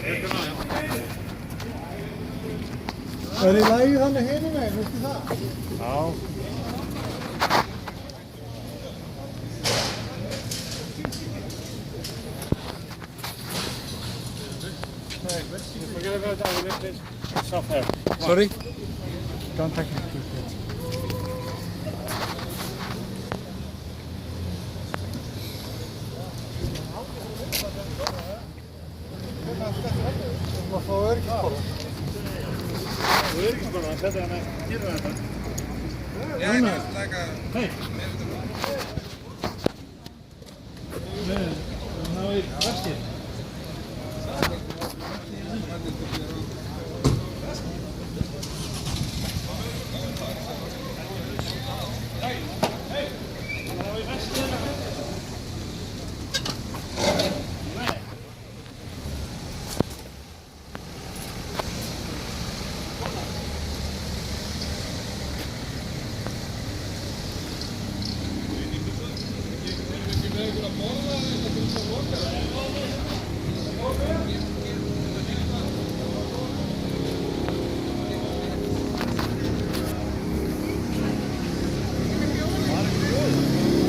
Er í lagi þannig hinum meginn, veistu það? Já. Forget about that, please. Stop there. Sorry? Don't take it. Vad får örgisbollen? Örgisbollen, sätter jag mig. Gillar du den? Yeah, I just like a... Hey.